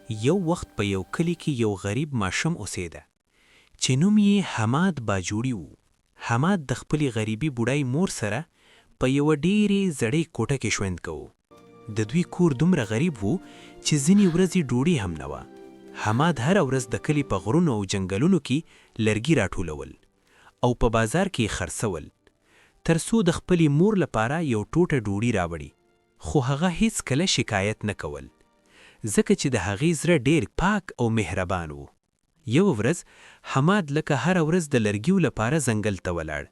یو وخت په یو کلی کې یو غریب ماشوم اوسېده چې نوم یې حماد باجوړي و. حماد د خپلې غریبي بوډای مور سره په یوه ډېرې زړې کوټه کې ژوند کوو. د دوی کور دومره غریب و چې ځینې ورځې ډوډۍ هم نه وه. حماد هره ورځ د کلي په غرونو او جنګلونو کې لرګي راټولول او په بازار کې یې خرڅول تر څو د خپلې مور لپاره یو ټوټه ډوډۍ راوړي. خو هغه هیڅ کله شکایت نه کول ځکه چې د هغې زړه ډېر پاک او مهربان و. یو ورځ حماد لکه هره ورځ د لرګیو لپاره ځنګل ته ولاړ.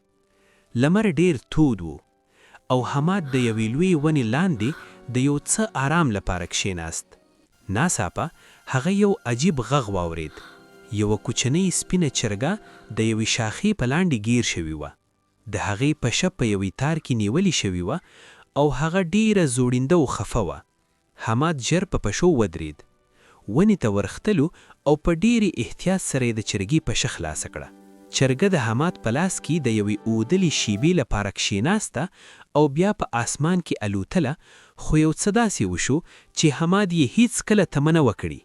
لمر ډېر تود و او حماد د یوې لویې ونې لاندې د یو څه آرام لپاره کښېناست. ناڅاپه هغه یو عجیب غږ واورېد. یوه کوچنۍ سپینه چرګه د یوې شاخې په لاندې ګیر شوې وه. د هغې پشه په یوې تار کې نیولې شوې وه او هغه ډېره زوړینده او خفه وه. حماد ژر په پشو ودرېد. ونې ته ورختلو او په ډېرې احتیاط سره یې د چرګې پشه خلاصه کړه. چرګه د حماد په لاس کې د یوې اوږدلې شیبې لپاره کښېناسته او بیا په آسمان کې الوتله، خو یو څه داسې وشو چې حماد یې هیڅ کله تمه نه وکړي.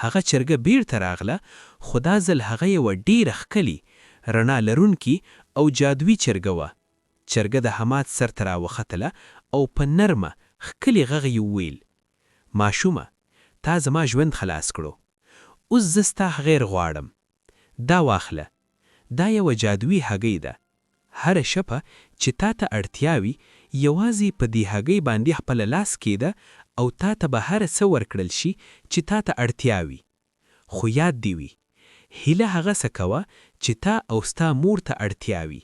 هغه چرګه بیرته راغله، خو دا ځل هغه یوه ډېره ښکلې، رڼا لرونکې او جادوي چرګه وه. چرګه د حماد سر ته راوختله او په نرمه ښکلې غږ یې وویل: ماشومه، تا زما ژوند خلاص کړو. اوس زه ستا غیر غواړم. دا واخله، دا یوه جادوي هګۍ ده. هره شپه چې تا ته اړتیا وي، یوازې په دې هګۍ باندې خپله لاس کېده او تا ته به هر څه ورکړل شي چې تا ته اړتیا وي. خو یاد دې وي، هیله هغه څه کوه چې تا او ستا مور ته اړتیا وي.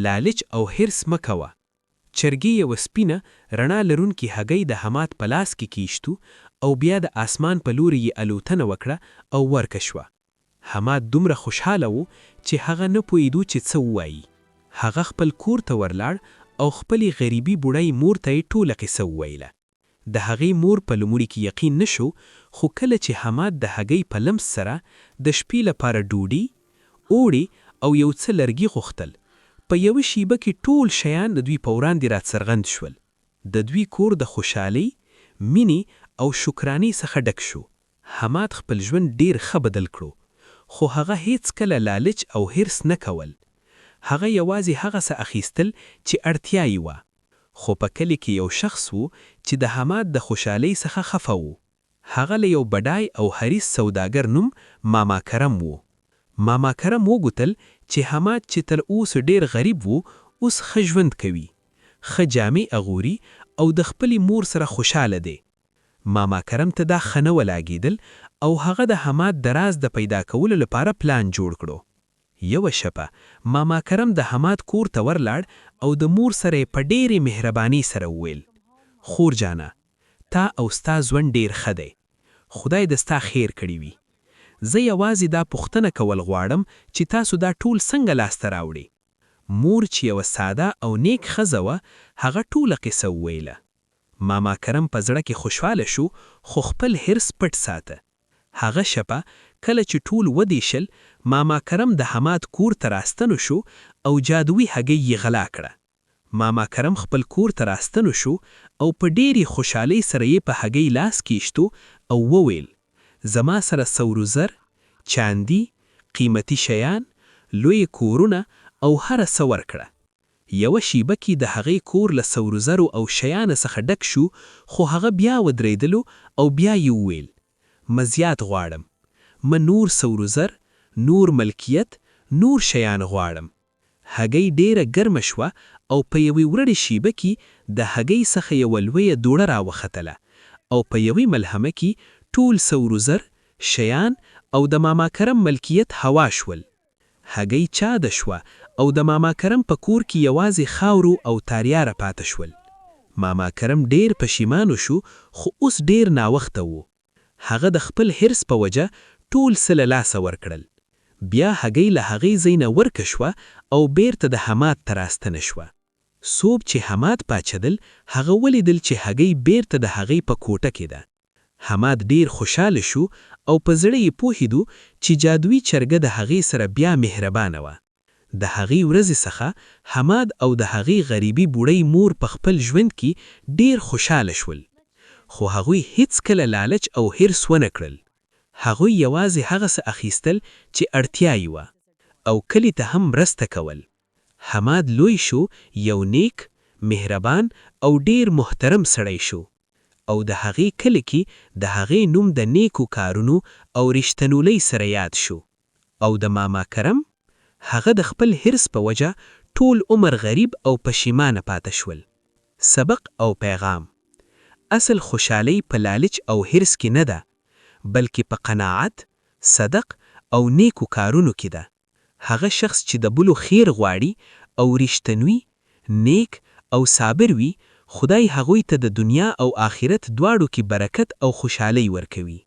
لالچ او حرص مه کوه. چرګې یوه سپینه رڼا لرونکې هګۍ د حماد په لاس کې کیشتو او بیا د آسمان په لوري یې الوتنه وکړه او ورکه شوه. حماد دومره خوشحاله و چې هغه نه پوهېدو چې څه ووایي. هغه خپل کور ته ورلاړ او خپلې غریبي بوډۍ مور ته یې ټوله قصه وویله. د هغې مور په لومړي کې یقین نه شو، خو کله چې حماد د هګۍ په لمس سره د شپې لپاره ډوډۍ، اوړې او یو څه لرګي غوښتل، په یوه شیبه کې ټول شیان د دوی په وړاندې راڅرګند شول. د دوی کور د خوشحالۍ، مینې او شکرانې څخه ډک شو. حماد خپل ژوند ډېر ښه بدل کړو، خو هغه هیڅ کله لالچ او حرص نه کول. هغه یوازې هغه څه اخیستل چې اړتیا یې وه. خو په کلي کې یو شخص و چې د حماد د خوشحالۍ څخه خفه و. هغه له یو بډای او حریص سوداګر نوم ماما کرم و. ماما کرم وګوتل چې حماد چې تر اوسه ډېر غریب و، اوس ښه ژوند کوي، ښه جامې اغوري او د خپلې مور سره خوشحاله دی. ماما کرم ته دا ښه نه ولګېدل او هغه د حماد د راز د پیدا کولو لپاره پلان جوړ کړو. یوه شپه ماما کرم د حماد کور ته ورلاړ او د مور سره یې په ډېرې مهربانۍ سره وویل: خور جانه، تا او ستا ژوند ډېر ښه دی. خدای د ستا خیر کړی وي. زه یوازې دا پوښتنه کول غواړم چې تاسو دا ټول څنګه لاسته راوړئ. مور چې یوه ساده او نیک ښځه وه، هغه ټوله قصه وویله. ماما کرم په زړه کې خوشحاله شو، خو خپل حرص پټ ساته. هغه شپه کله چې ټول ودېشل، ماما کرم د حماد کور ته راستنو شو او جادوي هګۍ یې غلا کړه. ماما کرم خپل کور ته راستنو شو او په ډېرې خوشحالۍ سره یې په هګۍ لاس کیشتو او وویل: زما سره سرو زر، چاندي، قیمتي شیان، لوی کورونه او هر څه ورکړه. یوه شیبه کې د هغې کور له سرو زرو او شیانو څخه ډک شو، خو هغه بیا ودرېدلو او بیا یې وویل: مزیات غواړم، نور سرو زر، نور ملکیت، نور شیان غواړم. هګۍ ډېره ګرمه شوه او په یوې وړې شیبه کې د هګۍ څخه یوه لویه دوړه راوختله او په یوې ملحمه کې ټول سرو زر، شیان او د ماما کرم ملکیت هوا شول. هګۍ چاده شوه او د ماما کرم په کور کې یوازې خاورو او تاریاره پاته شول. ماما کرم ډېر پښیمانه شو، خو اوس ډېر ناوخته و. هغه د خپل حرص په وجه ټول څه له لاسه ورکړل. بیا هګۍ له هغې ځای نه ورکه شوه او بیرته د حماد ته راستنه شوه. صوب چې حماد پاڅېدل، هغه ولیدل چې هګۍ بیرته د هغې په کوټه کې ده. حماد ډېر خوشحاله شو او په زړه یې پوهېدو چې جادوي چرګه د هغې سره بیا مهربانه وه. د هغې ورځې څخه حماد او د هغې غریبي بوډۍ مور په خپل ژوند کې ډېر خوشحاله شول. خو هغوی هیڅ کله لالچ او حرص ونه کړل. هغوی یوازې هغه څه اخیستل چې اړتیا یې وه او کلی ته هم مرسته کول. حماد لوی شو، یو نیک، مهربان او ډیر محترم سړی شو او د هغې کلی کې د هغې نوم د نیکو کارونو او رښتینولۍ سره یاد شو. او د ماما کرم، هغه د خپل حرص په وجه ټول عمر غریب او پښیمانه پاتې شول. سبق او پیغام: اصل خوشحالی په لالچ او حرص کې نه ده، بلکې په قناعت، صدق او نیکو کارونو کې ده. هغه شخص چې د بلو خیر غواړي او رښتینوي، نیک او صابر وي، خدای هغوی ته د دنیا او آخرت دواړو کې برکت او خوشحالي ورکوي.